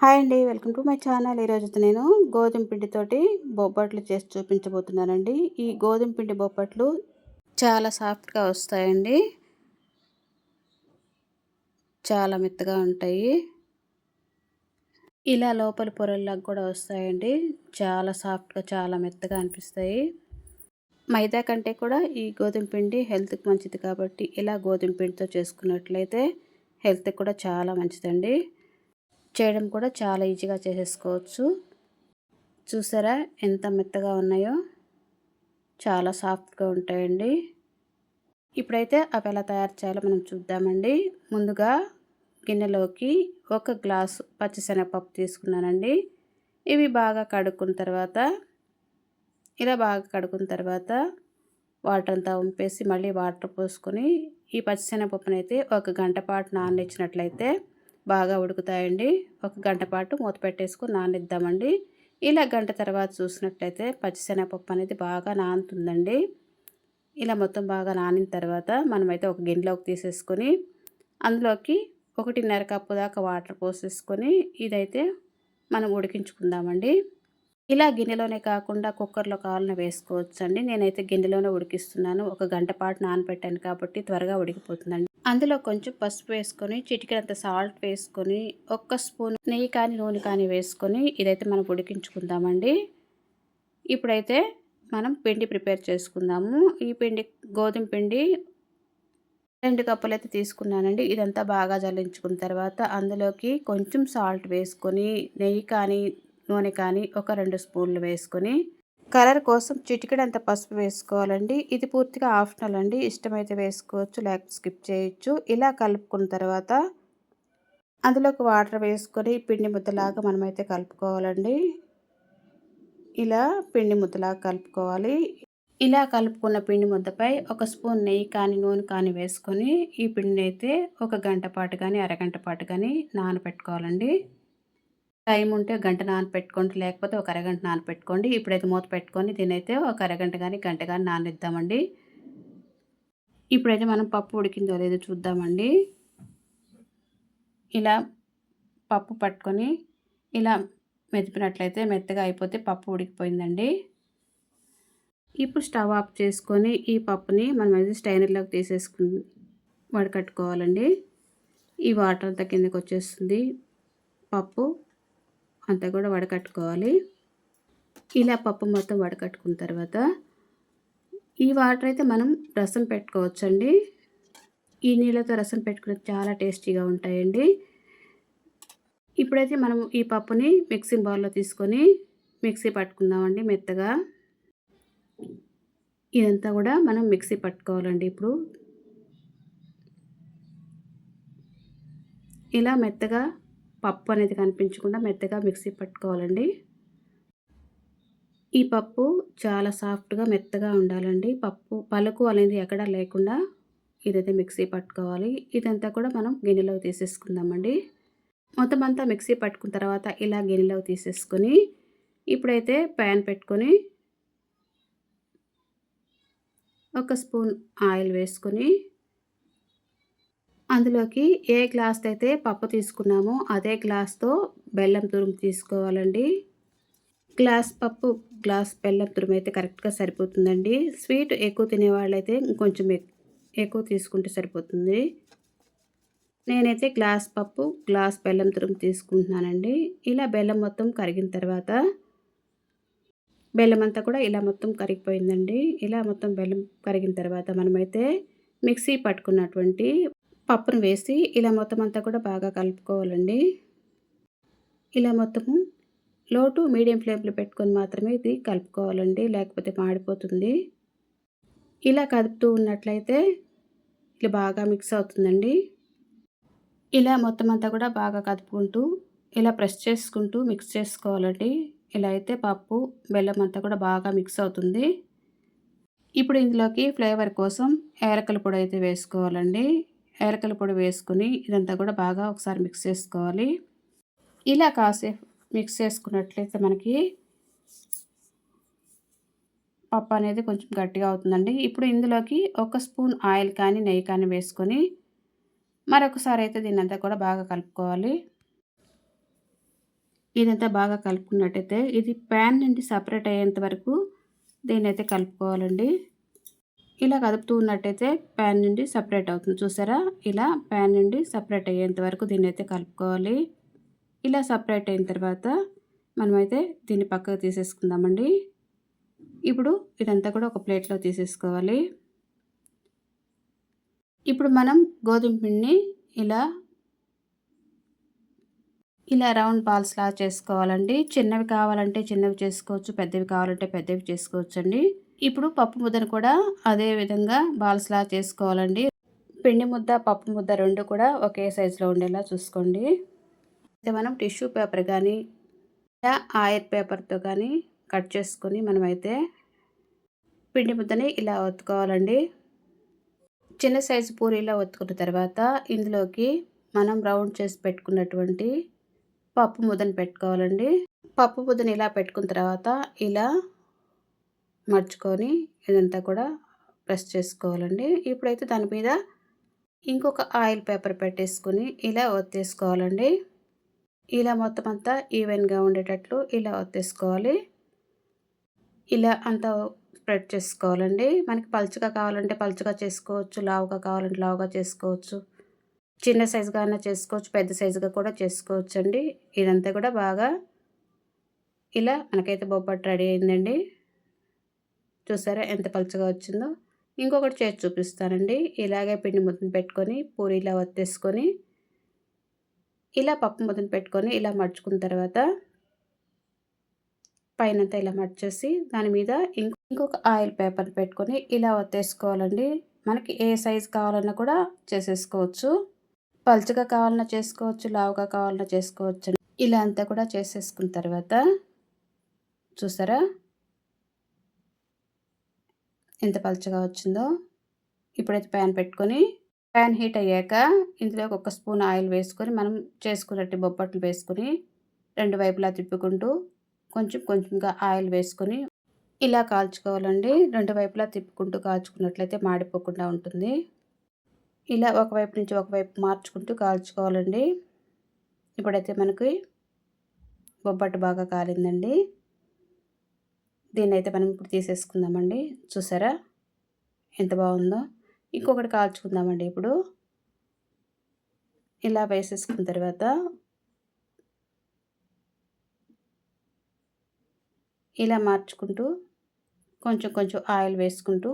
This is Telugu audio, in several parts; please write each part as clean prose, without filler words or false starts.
హాయ్ అండి. Welcome to my channel. ఈరోజు నేను గోధుమ పిండితోటి బొబ్బట్లు చేసి చూపించబోతున్నానండి. ఈ గోధుమ పిండి బొబ్బట్లు చాలా సాఫ్ట్‌గా వస్తాయండి. చాలా మెత్తగా ఉంటాయి. ఇలా లోపల పొరల్లాగా కూడా వస్తాయండి. చాలా సాఫ్ట్‌గా, చాలా మెత్తగా అనిపిస్తాయి. మైదా కంటే కూడా ఈ గోధుమ పిండి హెల్త్‌కి మంచిది కాబట్టి ఇలా గోధుమ పిండితో చేసుకున్నట్లయితే హెల్త్‌కి కూడా చాలా మంచిదండి. చేయడం కూడా చాలా ఈజీగా చేసేసుకోవచ్చు. చూసారా ఎంత మెత్తగా ఉన్నాయో, చాలా సాఫ్ట్‌గా ఉంటాయండి. ఇప్పుడైతే అవి ఎలా తయారు చేయాలో మనం చూద్దామండి. ముందుగా గిన్నెలోకి 1 గ్లాసు పచ్చిశనగపప్పు తీసుకున్నానండి. ఇవి బాగా కడుక్కున్న తర్వాత వాటర్ అంతా వంపేసి మళ్ళీ వాటర్ పోసుకొని ఈ పచ్చిశనగపప్పునైతే 1 గంట పాటు నాననిచ్చినట్లయితే బాగా ఉడుకుతాయండి. 1 గంట పాటు మూత పెట్టేసుకొని నాననిద్దామండి. ఇలా గంట తర్వాత చూసినట్లయితే పచ్చిశనగపప్పు అనేది బాగా నానుతుందండి. ఇలా మొత్తం బాగా నానిన తర్వాత మనమైతే ఒక గిన్నెలోకి తీసేసుకొని అందులోకి 1.5 కప్పు దాకా వాటర్ పోసేసుకొని ఇదైతే మనం ఉడికించుకుందామండి. ఇలా గిన్నెలోనే కాకుండా కుక్కర్లో కావాలన్నా వేసుకోవచ్చండి. నేనైతే గిన్నెలోనే ఉడికిస్తున్నాను. 1 గంట పాటు నానబెట్టాను కాబట్టి త్వరగా ఉడికిపోతుందండి. అందులో కొంచెం పసుపు వేసుకొని, చిటికెడంత సాల్ట్ వేసుకొని, 1 స్పూన్ నెయ్యి కానీ నూనె కానీ వేసుకొని ఇదైతే మనం ఉడికించుకుందామండి. ఇప్పుడైతే మనం పిండి ప్రిపేర్ చేసుకుందాము. ఈ పిండి గోధుమ పిండి 2 కప్పులైతే తీసుకున్నానండి. ఇదంతా బాగా జల్లించుకున్న తర్వాత అందులోకి కొంచెం సాల్ట్ వేసుకొని, నెయ్యి కానీ నూనె కానీ ఒక 2 స్పూన్లు వేసుకొని, కలర్ కోసం చిటికెడంత పసుపు వేసుకోవాలండి. ఇది పూర్తిగా ఆప్షనల్ అండి. ఇష్టమైతే వేసుకోవచ్చు, లేకపోతే స్కిప్ చేయొచ్చు. ఇలా కలుపుకున్న తర్వాత అందులోకి వాటర్ వేసుకొని పిండి ముద్దలాగా మనమైతే కలుపుకోవాలండి. ఇలా పిండి ముద్దలాగా కలుపుకోవాలి. ఇలా కలుపుకున్న పిండి ముద్దపై 1 స్పూన్ నెయ్యి కానీ నూనె కానీ వేసుకొని ఈ పిండిని అయితే 1 గంట పాటు కానీ అరగంట పాటు కానీ నానబెట్టుకోవాలండి. టైం ఉంటే గంట నానపెట్టుకోండి, లేకపోతే ఒక అరగంట నానపెట్టుకోండి. ఇప్పుడైతే మూత పెట్టుకొని దీనైతే ఒక అరగంట కానీ గంట కానీ నాననిద్దామండి. ఇప్పుడైతే మనం పప్పు ఉడికిందో లేదో చూద్దామండి. ఇలా పప్పు పట్టుకొని ఇలా మెదిపినట్లయితే మెత్తగా అయిపోతే పప్పు ఉడికిపోయిందండి. ఇప్పుడు స్టవ్ ఆఫ్ చేసుకొని ఈ పప్పుని మనం అయితే స్టైనర్లోకి తీసేసుకుని వడకట్టుకోవాలండి. ఈ వాటర్ అంతా కిందకి వచ్చేస్తుంది. పప్పు అంతా కూడా వడకట్టుకోవాలి. ఇలా పప్పు మొత్తం వడకట్టుకున్న తర్వాత ఈ వాటర్ అయితే మనం రసం పెట్టుకోవచ్చండి. ఈ నీళ్ళతో రసం పెట్టుకుని చాలా టేస్టీగా ఉంటాయండి. ఇప్పుడైతే మనం ఈ పప్పుని మిక్సింగ్ బౌల్లో తీసుకొని మిక్సీ పట్టుకుందామండి మెత్తగా. ఇదంతా కూడా మనం మిక్సీ పట్టుకోవాలండి. ఇప్పుడు ఇలా మెత్తగా పప్పు అనేది కనిపించకుండా మెత్తగా మిక్సీ పట్టుకోవాలండి. ఈ పప్పు చాలా సాఫ్ట్‌గా మెత్తగా ఉండాలండి. పప్పు పలుకు అనేది ఎక్కడా లేకుండా ఇదైతే మిక్సీ పట్టుకోవాలి. ఇదంతా కూడా మనం గిన్నెలోకి తీసేసుకుందామండి. మొత్తం అంతా మిక్సీ పట్టుకున్న తర్వాత ఇలా గిన్నెలోకి తీసేసుకొని ఇప్పుడైతే ప్యాన్ పెట్టుకొని 1 స్పూన్ ఆయిల్ వేసుకొని అందులోకి ఏ గ్లాస్‌తో అయితే పప్పు తీసుకున్నామో అదే గ్లాస్‌తో బెల్లం తురుము తీసుకోవాలండి. గ్లాస్ పప్పు, గ్లాస్ బెల్లం తురుము అయితే కరెక్ట్‌గా సరిపోతుందండి. స్వీట్ ఎక్కువ తినేవాళ్ళైతే ఇంకొంచెం ఎక్కువ తీసుకుంటే సరిపోతుంది. నేనైతే గ్లాస్ పప్పు, గ్లాస్ బెల్లం తురుము తీసుకుంటున్నానండి. ఇలా బెల్లం మొత్తం కరిగిన తర్వాత బెల్లం అంతా కూడా ఇలా మొత్తం కరిగిపోయిందండి. ఇలా మొత్తం బెల్లం కరిగిన తర్వాత మనమైతే మిక్సీ పట్టుకున్నటువంటి పప్పును వేసి ఇలా మొత్తం అంతా కూడా బాగా కలుపుకోవాలండి. ఇలా మొత్తము లో టు మీడియం ఫ్లేమ్లో పెట్టుకొని మాత్రమే ఇది కలుపుకోవాలండి, లేకపోతే మాడిపోతుంది. ఇలా కలుపుతూ ఉన్నట్లయితే ఇలా బాగా మిక్స్ అవుతుందండి. ఇలా మొత్తం అంతా కూడా బాగా కదుపుకుంటూ ఇలా ప్రెస్ చేసుకుంటూ మిక్స్ చేసుకోవాలండి. ఇలా అయితే పప్పు బెల్లం అంతా కూడా బాగా మిక్స్ అవుతుంది. ఇప్పుడు ఇందులోకి ఫ్లేవర్ కోసం యాలకుల పొడి అయితే వేసుకోవాలండి. యాలకుల పొడి వేసుకొని ఇదంతా కూడా బాగా ఒకసారి మిక్స్ చేసుకోవాలి. ఇలా కాసేపు మిక్స్ చేసుకున్నట్లయితే మనకి పప్పు అనేది కొంచెం గట్టిగా అవుతుందండి. ఇప్పుడు ఇందులోకి 1 స్పూన్ ఆయిల్ కానీ నెయ్యి కానీ వేసుకొని మరొకసారి అయితే దీన్నంతా కూడా బాగా కలుపుకోవాలి. ఇదంతా బాగా కలుపుకున్నట్టయితే ఇది ప్యాన్ నుండి సపరేట్ అయ్యేంత వరకు దీన్నైతే కలుపుకోవాలండి. ఇలా కలుపుతూ ఉన్నట్టయితే ప్యాన్ నుండి సపరేట్ అవుతుంది. చూసారా? ఇలా ప్యాన్ నుండి సపరేట్ అయ్యేంత వరకు దీన్నైతే కలుపుకోవాలి. ఇలా సపరేట్ అయిన తర్వాత మనమైతే దీన్ని పక్కకు తీసేసుకుందామండి. ఇప్పుడు ఇదంతా కూడా ఒక ప్లేట్‌లో తీసేసుకోవాలి. ఇప్పుడు మనం గోధుమ పిండిని ఇలా రౌండ్ బాల్స్‌లా చేసుకోవాలండి. చిన్నవి కావాలంటే చిన్నవి చేసుకోవచ్చు. పెద్దవి కావాలంటే పెద్దవి చేసుకోవచ్చండి. ఇప్పుడు పప్పు ముద్దను కూడా అదే విధంగా బాల్స్‌లా చేసుకోవాలండి. పిండి ముద్ద, పప్పు ముద్ద 2 కూడా ఒకే సైజులో ఉండేలా చూసుకోండి. అయితే మనం టిష్యూ పేపర్ గానీ, లేదా ఆయిల్ పేపర్‌తో కానీ కట్ చేసుకొని మనమైతే పిండి ముద్దని ఇలా ఒత్తుకోవాలండి. చిన్న సైజు పూరీలా ఒత్తుకున్న తర్వాత ఇందులోకి మనం రౌండ్ చేసి పెట్టుకున్నటువంటి పప్పు ముద్దను పెట్టుకోవాలండి. పప్పు ముద్దను ఇలా పెట్టుకున్న తర్వాత ఇలా మడుచుకొని ఇదంతా కూడా ప్రెస్ చేసుకోవాలండి. ఇప్పుడైతే దాని మీద ఇంకొక ఆయిల్ పేపర్ పెట్టేసుకొని ఇలా ఒత్తేసుకోవాలండి. ఇలా మొత్తం అంతా ఈవెన్‌గా ఉండేటట్లు ఇలా ఒత్తేసుకోవాలి. ఇలా అంతా స్ప్రెడ్ చేసుకోవాలండి. మనకి పలుచగా కావాలంటే పలుచగా చేసుకోవచ్చు. లావుగా కావాలంటే లావుగా చేసుకోవచ్చు. చిన్న సైజుగా అయినా చేసుకోవచ్చు. పెద్ద సైజుగా కూడా చేసుకోవచ్చండి. ఇదంతా కూడా బాగా ఇలా మనకైతే బొబ్బట్టు రెడీ అయిందండి. చూసారా ఎంత పలుచగా వచ్చిందో? ఇంకొకటి చేసి చూపిస్తానండి. ఇలాగే పిండి ముద్దను పెట్టుకొని పూరీలా ఒత్తేసుకొని ఇలా పప్పు ముద్దను పెట్టుకొని ఇలా మడుచుకున్న తర్వాత పైనంతా ఇలా మడిచేసి దాని మీద ఇంకొక ఆయిల్ పేపర్ పెట్టుకొని ఇలా ఒత్తేసుకోవాలండి. మనకి ఏ సైజు కావాలన్నా కూడా చేసేసుకోవచ్చు. పలుచగా కావాలన్నా చేసుకోవచ్చు, లావుగా కావాలన్నా చేసుకోవచ్చు. ఇలా అంతా కూడా చేసేసుకున్న తర్వాత చూసారా ఎంత పలుచగా వచ్చిందో? ఇప్పుడైతే ప్యాన్ పెట్టుకొని ప్యాన్ హీట్ అయ్యాక ఇందులోకి ఒక స్పూన్ ఆయిల్ వేసుకొని మనం చేసుకున్నట్టు బొబ్బట్లు వేసుకొని 2 వైపులా తిప్పుకుంటూ కొంచెం కొంచెంగా ఆయిల్ వేసుకొని ఇలా కాల్చుకోవాలండి. 2 వైపులా తిప్పుకుంటూ కాల్చుకున్నట్లయితే మాడిపోకుండా ఉంటుంది. ఇలా ఒకవైపు నుంచి ఒకవైపు మార్చుకుంటూ కాల్చుకోవాలండి. ఇప్పుడైతే మనకి బొబ్బట్టు బాగా కాలిందండి. దీన్నైతే మనం ఇప్పుడు తీసేసుకుందామండి. చూసారా ఎంత బాగుందో? ఇంకొకటి కాల్చుకుందామండి ఇప్పుడు. ఇలా వేసేసుకున్న తర్వాత ఇలా మార్చుకుంటూ కొంచెం కొంచెం ఆయిల్ వేసుకుంటూ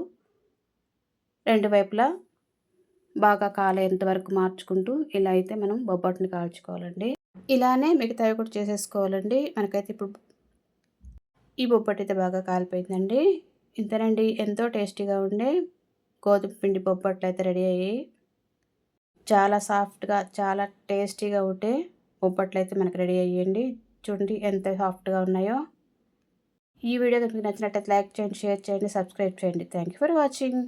2 వైపులా బాగా కాలేంత వరకు మార్చుకుంటూ ఇలా అయితే మనం బొబ్బట్టుని కాల్చుకోవాలండి. ఇలానే మిగతావి కూడా చేసేసుకోవాలండి. మనకైతే ఇప్పుడు ఈ బొబ్బట్టు అయితే బాగా కాలిపోయిందండి. ఇంతేనండి, ఎంతో టేస్టీగా ఉండే గోధుమ పిండి బొబ్బట్లు అయితే రెడీ అయ్యాయి. చాలా సాఫ్ట్‌గా చాలా టేస్టీగా ఉండే బొబ్బట్లు అయితే మనకు రెడీ అయ్యాయండి. చూడండి ఎంత సాఫ్ట్‌గా ఉన్నాయో. ఈ వీడియో మీకు నచ్చినట్లయితే లైక్ చేయండి, షేర్ చేయండి, సబ్స్క్రైబ్ చేయండి. Thank you for watching.